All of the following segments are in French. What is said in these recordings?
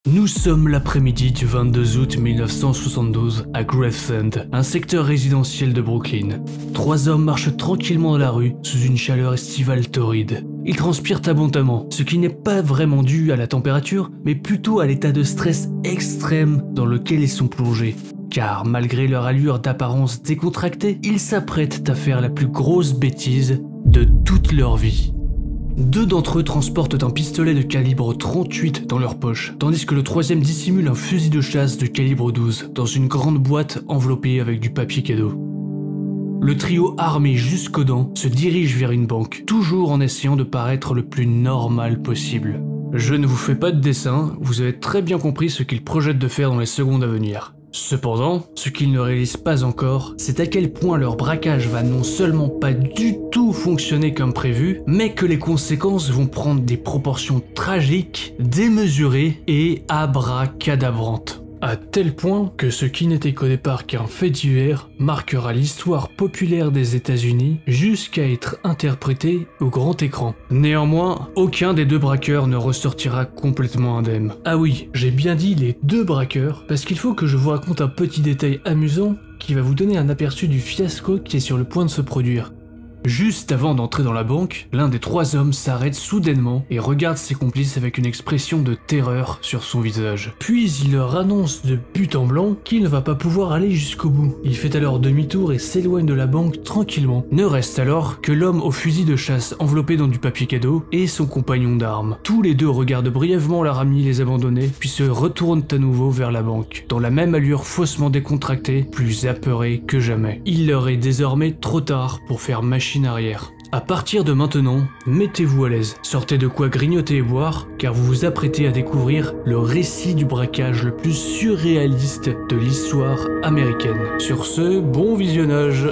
Nous sommes l'après-midi du 22 août 1972 à Gravesend, un secteur résidentiel de Brooklyn. Trois hommes marchent tranquillement dans la rue sous une chaleur estivale torride. Ils transpirent abondamment, ce qui n'est pas vraiment dû à la température, mais plutôt à l'état de stress extrême dans lequel ils sont plongés. Car malgré leur allure d'apparence décontractée, ils s'apprêtent à faire la plus grosse bêtise de toute leur vie. Deux d'entre eux transportent un pistolet de calibre 38 dans leur poche, tandis que le troisième dissimule un fusil de chasse de calibre 12 dans une grande boîte enveloppée avec du papier cadeau. Le trio armé jusqu'aux dents se dirige vers une banque, toujours en essayant de paraître le plus normal possible. Je ne vous fais pas de dessin, vous avez très bien compris ce qu'ils projettent de faire dans les secondes à venir. Cependant, ce qu'ils ne réalisent pas encore, c'est à quel point leur braquage va non seulement pas du tout fonctionner comme prévu, mais que les conséquences vont prendre des proportions tragiques, démesurées et abracadabrantes. À tel point que ce qui n'était qu'au départ qu'un fait divers marquera l'histoire populaire des États-Unis jusqu'à être interprété au grand écran. Néanmoins, aucun des deux braqueurs ne ressortira complètement indemne. Ah oui, j'ai bien dit les deux braqueurs, parce qu'il faut que je vous raconte un petit détail amusant qui va vous donner un aperçu du fiasco qui est sur le point de se produire. Juste avant d'entrer dans la banque, l'un des trois hommes s'arrête soudainement et regarde ses complices avec une expression de terreur sur son visage. Puis il leur annonce de but en blanc qu'il ne va pas pouvoir aller jusqu'au bout. Il fait alors demi-tour et s'éloigne de la banque tranquillement. Ne reste alors que l'homme au fusil de chasse enveloppé dans du papier cadeau et son compagnon d'armes. Tous les deux regardent brièvement leur ami les abandonner, puis se retournent à nouveau vers la banque, dans la même allure faussement décontractée, plus apeurés que jamais. Il leur est désormais trop tard pour faire machine arrière. À partir de maintenant, mettez-vous à l'aise, sortez de quoi grignoter et boire, car vous vous apprêtez à découvrir le récit du braquage le plus surréaliste de l'histoire américaine. Sur ce, bon visionnage.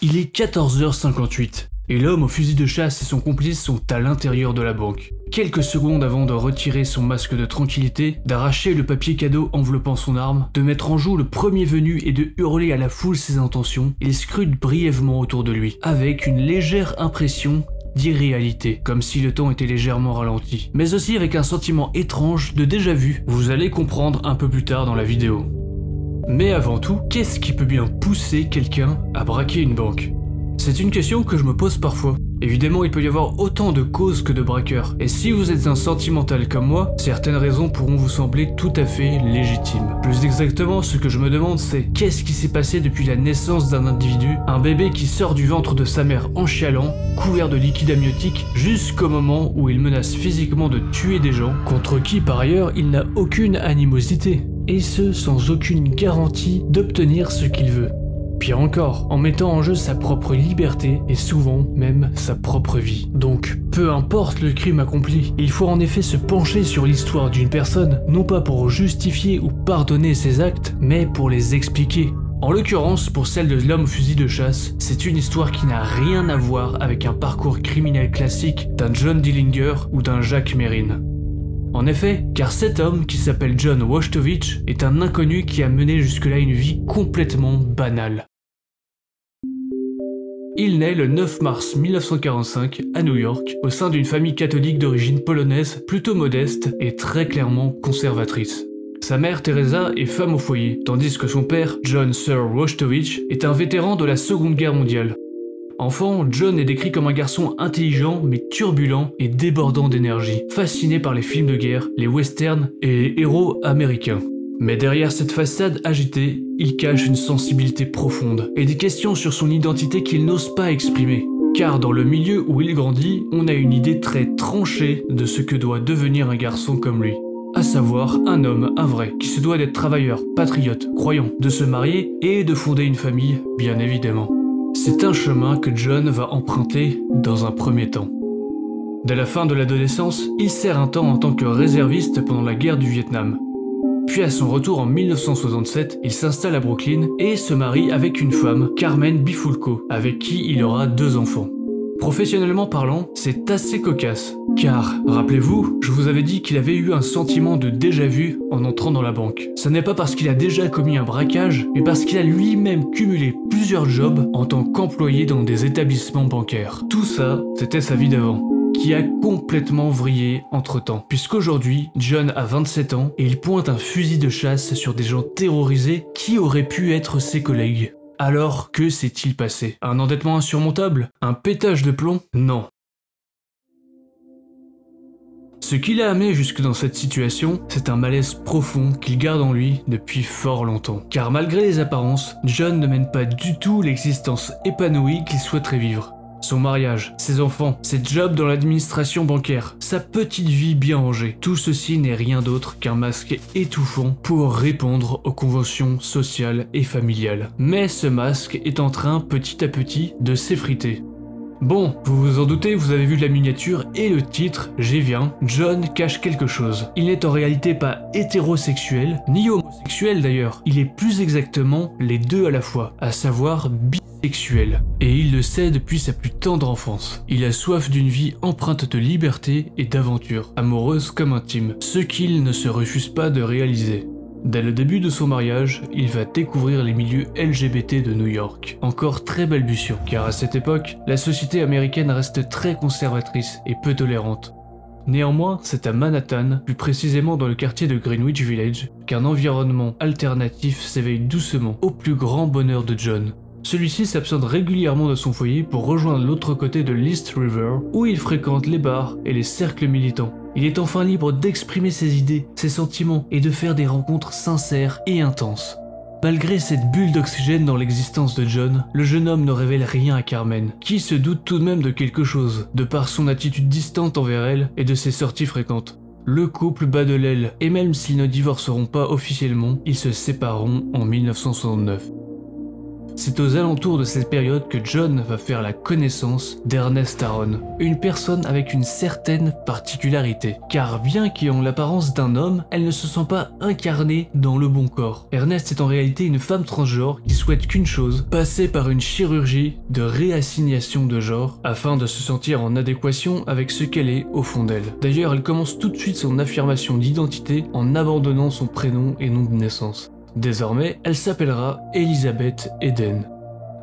Il est 14h58 et l'homme au fusil de chasse et son complice sont à l'intérieur de la banque. Quelques secondes avant de retirer son masque de tranquillité, d'arracher le papier cadeau enveloppant son arme, de mettre en joue le premier venu et de hurler à la foule ses intentions, il scrute brièvement autour de lui, avec une légère impression d'irréalité, comme si le temps était légèrement ralenti, mais aussi avec un sentiment étrange de déjà-vu. Vous allez comprendre un peu plus tard dans la vidéo. Mais avant tout, qu'est-ce qui peut bien pousser quelqu'un à braquer une banque? C'est une question que je me pose parfois. Évidemment, il peut y avoir autant de causes que de braqueurs. Et si vous êtes un sentimental comme moi, certaines raisons pourront vous sembler tout à fait légitimes. Plus exactement, ce que je me demande, c'est qu'est-ce qui s'est passé depuis la naissance d'un individu, un bébé qui sort du ventre de sa mère en chialant, couvert de liquide amniotique, jusqu'au moment où il menace physiquement de tuer des gens, contre qui par ailleurs il n'a aucune animosité. Et ce, sans aucune garantie d'obtenir ce qu'il veut. Pire encore, en mettant en jeu sa propre liberté et souvent même sa propre vie. Donc, peu importe le crime accompli, il faut en effet se pencher sur l'histoire d'une personne, non pas pour justifier ou pardonner ses actes, mais pour les expliquer. En l'occurrence, pour celle de l'homme au fusil de chasse, c'est une histoire qui n'a rien à voir avec un parcours criminel classique d'un John Dillinger ou d'un Jack Merrin. En effet, car cet homme, qui s'appelle John Wojtowicz, est un inconnu qui a mené jusque-là une vie complètement banale. Il naît le 9 mars 1945 à New York, au sein d'une famille catholique d'origine polonaise plutôt modeste et très clairement conservatrice. Sa mère Teresa est femme au foyer, tandis que son père, John Sir Wojtowicz, est un vétéran de la Seconde Guerre mondiale. Enfant, John est décrit comme un garçon intelligent mais turbulent et débordant d'énergie, fasciné par les films de guerre, les westerns et les héros américains. Mais derrière cette façade agitée, il cache une sensibilité profonde et des questions sur son identité qu'il n'ose pas exprimer. Car dans le milieu où il grandit, on a une idée très tranchée de ce que doit devenir un garçon comme lui. À savoir un homme, un vrai, qui se doit d'être travailleur, patriote, croyant, de se marier et de fonder une famille, bien évidemment. C'est un chemin que John va emprunter dans un premier temps. Dès la fin de l'adolescence, il sert un temps en tant que réserviste pendant la guerre du Vietnam. Puis à son retour en 1967, il s'installe à Brooklyn et se marie avec une femme, Carmen Bifulco, avec qui il aura 2 enfants. Professionnellement parlant, c'est assez cocasse. Car, rappelez-vous, je vous avais dit qu'il avait eu un sentiment de déjà-vu en entrant dans la banque. Ce n'est pas parce qu'il a déjà commis un braquage, mais parce qu'il a lui-même cumulé plusieurs jobs en tant qu'employé dans des établissements bancaires. Tout ça, c'était sa vie d'avant, qui a complètement vrillé entre-temps. Puisqu'aujourd'hui, John a 27 ans et il pointe un fusil de chasse sur des gens terrorisés qui auraient pu être ses collègues. Alors, que s'est-il passé? Un endettement insurmontable? Un pétage de plomb? Non. Ce qui l'a amené jusque dans cette situation, c'est un malaise profond qu'il garde en lui depuis fort longtemps. Car malgré les apparences, John ne mène pas du tout l'existence épanouie qu'il souhaiterait vivre. Son mariage, ses enfants, ses jobs dans l'administration bancaire, sa petite vie bien rangée, tout ceci n'est rien d'autre qu'un masque étouffant pour répondre aux conventions sociales et familiales. Mais ce masque est en train petit à petit de s'effriter. Bon, vous vous en doutez, vous avez vu la miniature et le titre, j'y viens, John cache quelque chose. Il n'est en réalité pas hétérosexuel, ni homosexuel d'ailleurs, il est plus exactement les deux à la fois, à savoir bisexuel. Et il le sait depuis sa plus tendre enfance. Il a soif d'une vie empreinte de liberté et d'aventure, amoureuse comme intime, ce qu'il ne se refuse pas de réaliser. Dès le début de son mariage, il va découvrir les milieux LGBT de New York, encore très balbutiants, car à cette époque, la société américaine reste très conservatrice et peu tolérante. Néanmoins, c'est à Manhattan, plus précisément dans le quartier de Greenwich Village, qu'un environnement alternatif s'éveille doucement au plus grand bonheur de John. Celui-ci s'absente régulièrement de son foyer pour rejoindre l'autre côté de l'East River, où il fréquente les bars et les cercles militants. Il est enfin libre d'exprimer ses idées, ses sentiments et de faire des rencontres sincères et intenses. Malgré cette bulle d'oxygène dans l'existence de John, le jeune homme ne révèle rien à Carmen, qui se doute tout de même de quelque chose, de par son attitude distante envers elle et de ses sorties fréquentes. Le couple bat de l'aile, et même s'ils ne divorceront pas officiellement, ils se sépareront en 1969. C'est aux alentours de cette période que John va faire la connaissance d'Ernest Aron, une personne avec une certaine particularité, car bien qu'ayant l'apparence d'un homme, elle ne se sent pas incarnée dans le bon corps. Ernest est en réalité une femme transgenre qui souhaite qu'une chose, passer par une chirurgie de réassignation de genre, afin de se sentir en adéquation avec ce qu'elle est au fond d'elle. D'ailleurs, elle commence tout de suite son affirmation d'identité en abandonnant son prénom et nom de naissance. Désormais, elle s'appellera Elizabeth Eden.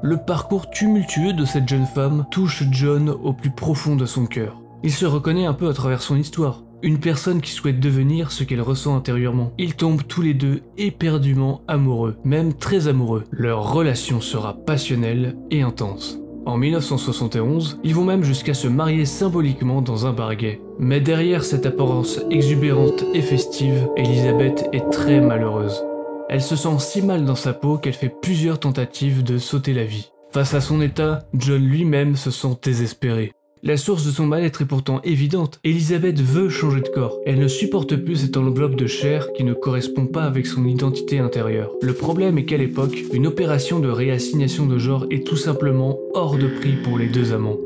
Le parcours tumultueux de cette jeune femme touche John au plus profond de son cœur. Il se reconnaît un peu à travers son histoire, une personne qui souhaite devenir ce qu'elle ressent intérieurement. Ils tombent tous les deux éperdument amoureux, même très amoureux. Leur relation sera passionnelle et intense. En 1971, ils vont même jusqu'à se marier symboliquement dans un bar gay. Mais derrière cette apparence exubérante et festive, Elizabeth est très malheureuse. Elle se sent si mal dans sa peau qu'elle fait plusieurs tentatives de sauter la vie. Face à son état, John lui-même se sent désespéré. La source de son mal-être est pourtant évidente. Elizabeth veut changer de corps. Elle ne supporte plus cette enveloppe de chair qui ne correspond pas avec son identité intérieure. Le problème est qu'à l'époque, une opération de réassignation de genre est tout simplement hors de prix pour les deux amants.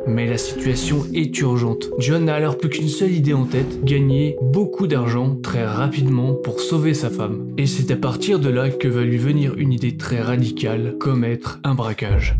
Mais la situation est urgente. John n'a alors plus qu'une seule idée en tête, gagner beaucoup d'argent très rapidement pour sauver sa femme. Et c'est à partir de là que va lui venir une idée très radicale, commettre un braquage.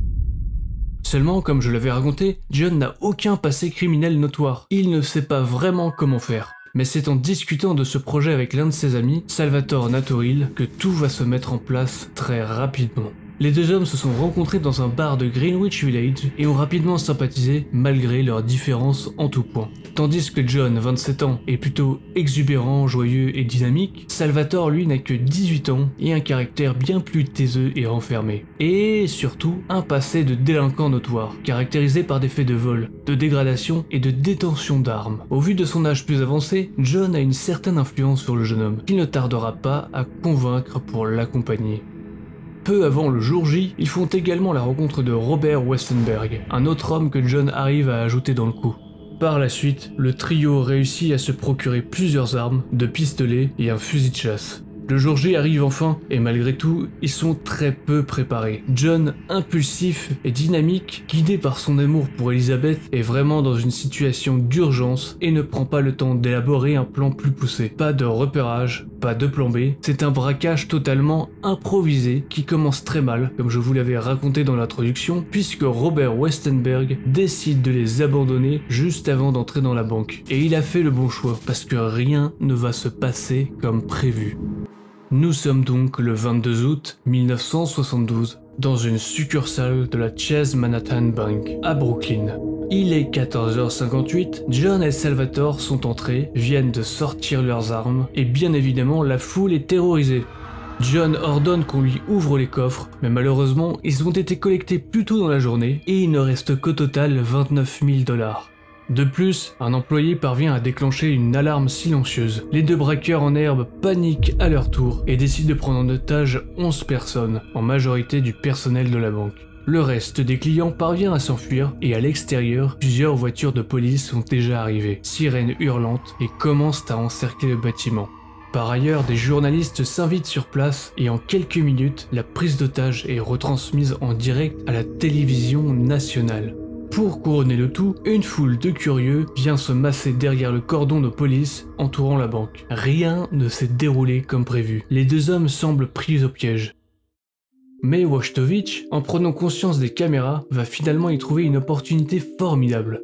Seulement, comme je l'avais raconté, John n'a aucun passé criminel notoire. Il ne sait pas vraiment comment faire. Mais c'est en discutant de ce projet avec l'un de ses amis, Salvatore Natoril, que tout va se mettre en place très rapidement. Les deux hommes se sont rencontrés dans un bar de Greenwich Village et ont rapidement sympathisé malgré leurs différences en tout point. Tandis que John, 27 ans, est plutôt exubérant, joyeux et dynamique, Salvatore lui n'a que 18 ans et un caractère bien plus taiseux et renfermé. Et surtout, un passé de délinquant notoire, caractérisé par des faits de vol, de dégradation et de détention d'armes. Au vu de son âge plus avancé, John a une certaine influence sur le jeune homme, qu'il ne tardera pas à convaincre pour l'accompagner. Peu avant le jour J, ils font également la rencontre de Robert Westenberg, un autre homme que John arrive à ajouter dans le coup. Par la suite, le trio réussit à se procurer plusieurs armes, 2 pistolets et un fusil de chasse. Le jour J arrive enfin, et malgré tout, ils sont très peu préparés. John, impulsif et dynamique, guidé par son amour pour Elizabeth, est vraiment dans une situation d'urgence et ne prend pas le temps d'élaborer un plan plus poussé. Pas de repérage, pas de plan B, c'est un braquage totalement improvisé qui commence très mal, comme je vous l'avais raconté dans l'introduction, puisque Robert Westenberg décide de les abandonner juste avant d'entrer dans la banque. Et il a fait le bon choix, parce que rien ne va se passer comme prévu. Nous sommes donc le 22 août 1972, dans une succursale de la Chase Manhattan Bank, à Brooklyn. Il est 14h58, John et Salvatore sont entrés, viennent de sortir leurs armes, et bien évidemment la foule est terrorisée. John ordonne qu'on lui ouvre les coffres, mais malheureusement ils ont été collectés plus tôt dans la journée, et il ne reste qu'au total 29 000 $. De plus, un employé parvient à déclencher une alarme silencieuse. Les deux braqueurs en herbe paniquent à leur tour et décident de prendre en otage 11 personnes, en majorité du personnel de la banque. Le reste des clients parvient à s'enfuir et à l'extérieur, plusieurs voitures de police sont déjà arrivées, sirènes hurlantes et commencent à encercler le bâtiment. Par ailleurs, des journalistes s'invitent sur place et en quelques minutes, la prise d'otage est retransmise en direct à la télévision nationale. Pour couronner le tout, une foule de curieux vient se masser derrière le cordon de police entourant la banque. Rien ne s'est déroulé comme prévu. Les deux hommes semblent pris au piège. Mais Wojtowicz, en prenant conscience des caméras, va finalement y trouver une opportunité formidable.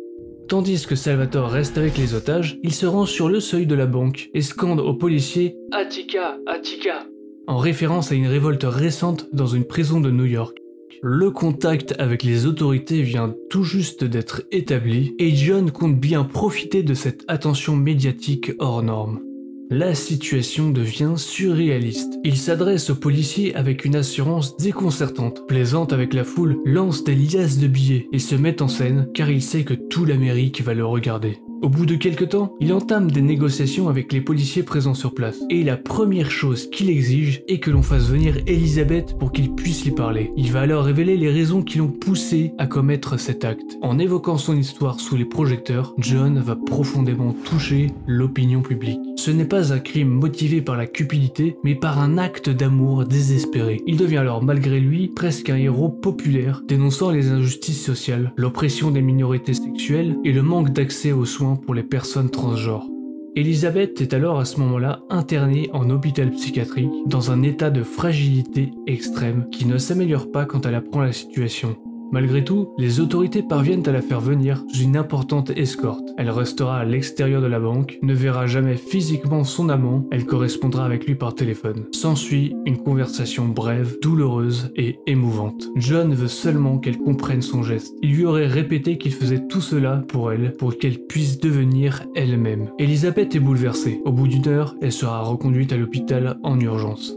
Tandis que Salvatore reste avec les otages, il se rend sur le seuil de la banque et scande aux policiers « Attica, Attica !» en référence à une révolte récente dans une prison de New York. Le contact avec les autorités vient tout juste d'être établi et John compte bien profiter de cette attention médiatique hors norme. La situation devient surréaliste. Il s'adresse aux policiers avec une assurance déconcertante, plaisante avec la foule, lance des liasses de billets et se met en scène car il sait que tout l'Amérique va le regarder. Au bout de quelques temps, il entame des négociations avec les policiers présents sur place. Et la première chose qu'il exige est que l'on fasse venir Elizabeth pour qu'il puisse lui parler. Il va alors révéler les raisons qui l'ont poussé à commettre cet acte. En évoquant son histoire sous les projecteurs, John va profondément toucher l'opinion publique. Ce n'est pas un crime motivé par la cupidité, mais par un acte d'amour désespéré. Il devient alors malgré lui presque un héros populaire, dénonçant les injustices sociales, l'oppression des minorités sexuelles et le manque d'accès aux soins pour les personnes transgenres. Elizabeth est alors à ce moment-là internée en hôpital psychiatrique dans un état de fragilité extrême qui ne s'améliore pas quand elle apprend la situation. Malgré tout, les autorités parviennent à la faire venir sous une importante escorte. Elle restera à l'extérieur de la banque, ne verra jamais physiquement son amant, elle correspondra avec lui par téléphone. S'ensuit une conversation brève, douloureuse et émouvante. John veut seulement qu'elle comprenne son geste. Il lui aurait répété qu'il faisait tout cela pour elle, pour qu'elle puisse devenir elle-même. Elizabeth est bouleversée. Au bout d'une heure, elle sera reconduite à l'hôpital en urgence.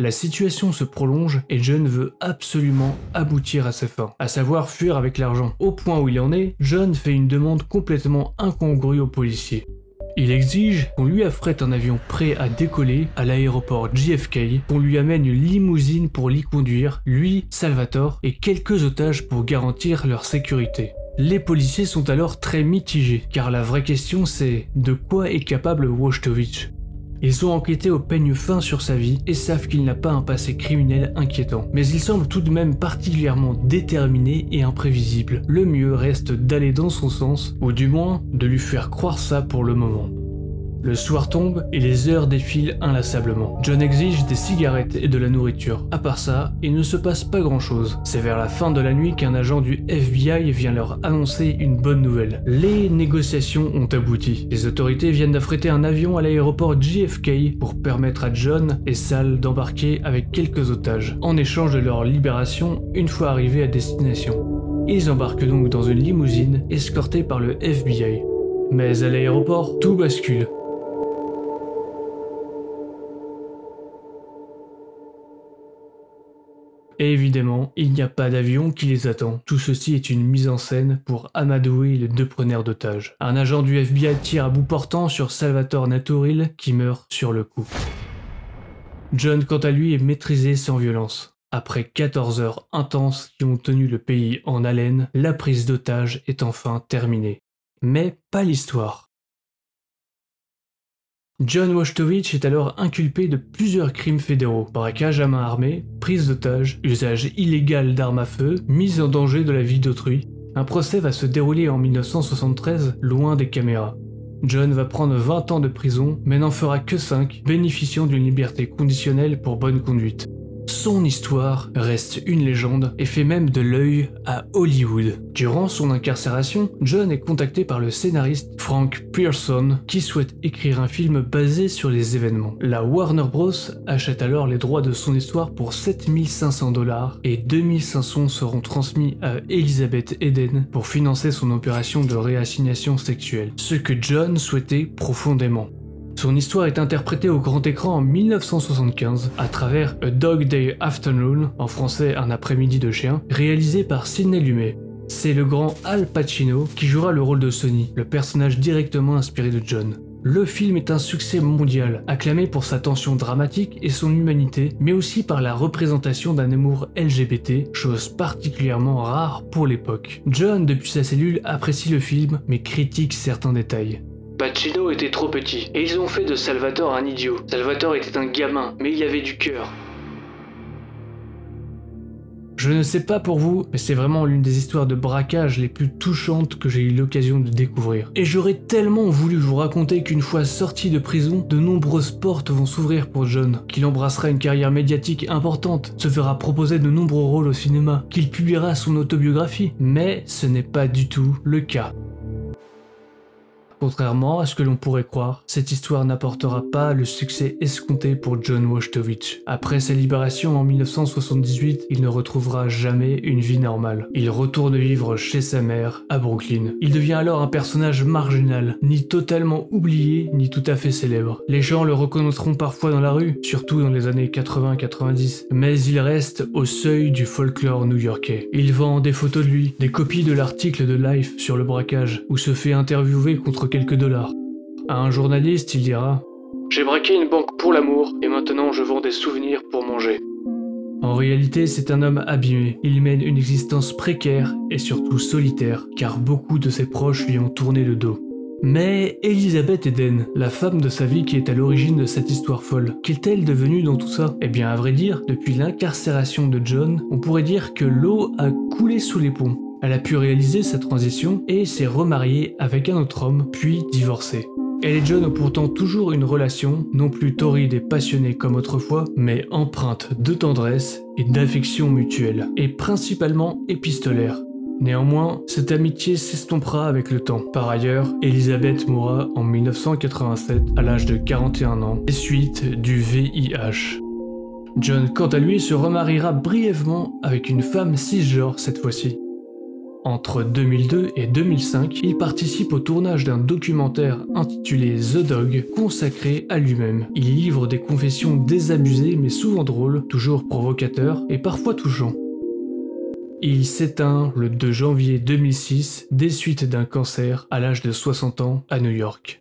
La situation se prolonge et John veut absolument aboutir à ses fins, à savoir fuir avec l'argent. Au point où il en est, John fait une demande complètement incongrue aux policiers. Il exige qu'on lui affrète un avion prêt à décoller à l'aéroport JFK, qu'on lui amène une limousine pour l'y conduire, lui, Salvatore et quelques otages pour garantir leur sécurité. Les policiers sont alors très mitigés, car la vraie question c'est de quoi est capable Wojtowicz. Ils ont enquêté au peigne fin sur sa vie et savent qu'il n'a pas un passé criminel inquiétant. Mais il semble tout de même particulièrement déterminé et imprévisible. Le mieux reste d'aller dans son sens, ou du moins de lui faire croire ça pour le moment. Le soir tombe et les heures défilent inlassablement. John exige des cigarettes et de la nourriture. À part ça, il ne se passe pas grand chose. C'est vers la fin de la nuit qu'un agent du FBI vient leur annoncer une bonne nouvelle. Les négociations ont abouti. Les autorités viennent d'affréter un avion à l'aéroport JFK pour permettre à John et Sal d'embarquer avec quelques otages, en échange de leur libération une fois arrivés à destination. Ils embarquent donc dans une limousine escortée par le FBI. Mais à l'aéroport, tout bascule. Et évidemment, il n'y a pas d'avion qui les attend. Tout ceci est une mise en scène pour amadouer les deux preneurs d'otages. Un agent du FBI tire à bout portant sur Salvatore Naturil qui meurt sur le coup. John, quant à lui, est maîtrisé sans violence. Après 14 heures intenses qui ont tenu le pays en haleine, la prise d'otage est enfin terminée. Mais pas l'histoire. John Wojtowicz est alors inculpé de plusieurs crimes fédéraux, braquage à main armée, prise d'otage, usage illégal d'armes à feu, mise en danger de la vie d'autrui. Un procès va se dérouler en 1973, loin des caméras. John va prendre 20 ans de prison, mais n'en fera que 5, bénéficiant d'une liberté conditionnelle pour bonne conduite. Son histoire reste une légende et fait même de l'œil à Hollywood. Durant son incarcération, John est contacté par le scénariste Frank Pearson qui souhaite écrire un film basé sur les événements. La Warner Bros. Achète alors les droits de son histoire pour 7500 $ et 2500 seront transmis à Elizabeth Eden pour financer son opération de réassignation sexuelle, ce que John souhaitait profondément. Son histoire est interprétée au grand écran en 1975 à travers A Dog Day Afternoon, en français Un après-midi de chien, réalisé par Sidney Lumet. C'est le grand Al Pacino qui jouera le rôle de Sonny, le personnage directement inspiré de John. Le film est un succès mondial, acclamé pour sa tension dramatique et son humanité, mais aussi par la représentation d'un amour LGBT, chose particulièrement rare pour l'époque. John, depuis sa cellule, apprécie le film, mais critique certains détails. Pacino était trop petit, et ils ont fait de Salvatore un idiot. Salvatore était un gamin, mais il avait du cœur. Je ne sais pas pour vous, mais c'est vraiment l'une des histoires de braquage les plus touchantes que j'ai eu l'occasion de découvrir. Et j'aurais tellement voulu vous raconter qu'une fois sorti de prison, de nombreuses portes vont s'ouvrir pour John, qu'il embrassera une carrière médiatique importante, se fera proposer de nombreux rôles au cinéma, qu'il publiera son autobiographie, mais ce n'est pas du tout le cas. Contrairement à ce que l'on pourrait croire, cette histoire n'apportera pas le succès escompté pour John Wojtowicz. Après sa libération en 1978, il ne retrouvera jamais une vie normale. Il retourne vivre chez sa mère, à Brooklyn. Il devient alors un personnage marginal, ni totalement oublié, ni tout à fait célèbre. Les gens le reconnaîtront parfois dans la rue, surtout dans les années 80-90, mais il reste au seuil du folklore new-yorkais. Il vend des photos de lui, des copies de l'article de Life sur le braquage, ou se fait interviewer contre quelques dollars. À un journaliste, il dira « J'ai braqué une banque pour l'amour et maintenant je vends des souvenirs pour manger. » En réalité, c'est un homme abîmé. Il mène une existence précaire et surtout solitaire, car beaucoup de ses proches lui ont tourné le dos. Mais Elizabeth Eden, la femme de sa vie qui est à l'origine de cette histoire folle, qu'est-elle devenue dans tout ça? Eh bien, à vrai dire, depuis l'incarcération de John, on pourrait dire que l'eau a coulé sous les ponts. Elle a pu réaliser sa transition et s'est remariée avec un autre homme, puis divorcée. Elle et John ont pourtant toujours une relation, non plus torride et passionnée comme autrefois, mais empreinte de tendresse et d'affection mutuelle, et principalement épistolaire. Néanmoins, cette amitié s'estompera avec le temps. Par ailleurs, Elizabeth mourra en 1987 à l'âge de 41 ans, des suites du VIH. John, quant à lui, se remariera brièvement avec une femme cisgenre cette fois-ci. Entre 2002 et 2005, il participe au tournage d'un documentaire intitulé The Dog, consacré à lui-même. Il livre des confessions désabusées mais souvent drôles, toujours provocateurs et parfois touchants. Il s'éteint le 2 janvier 2006 des suites d'un cancer à l'âge de 60 ans à New York.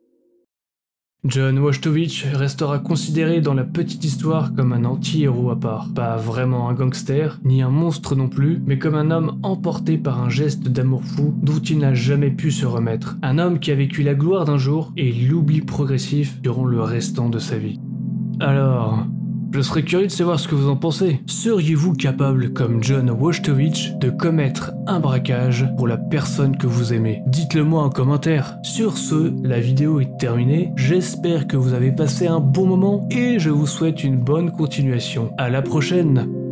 John Wojtowicz restera considéré dans la petite histoire comme un anti-héros à part. Pas vraiment un gangster, ni un monstre non plus, mais comme un homme emporté par un geste d'amour fou dont il n'a jamais pu se remettre. Un homme qui a vécu la gloire d'un jour et l'oubli progressif durant le restant de sa vie. Alors, je serais curieux de savoir ce que vous en pensez. Seriez-vous capable, comme John Wojtowicz, de commettre un braquage pour la personne que vous aimez? Dites-le moi en commentaire. Sur ce, la vidéo est terminée. J'espère que vous avez passé un bon moment et je vous souhaite une bonne continuation. À la prochaine!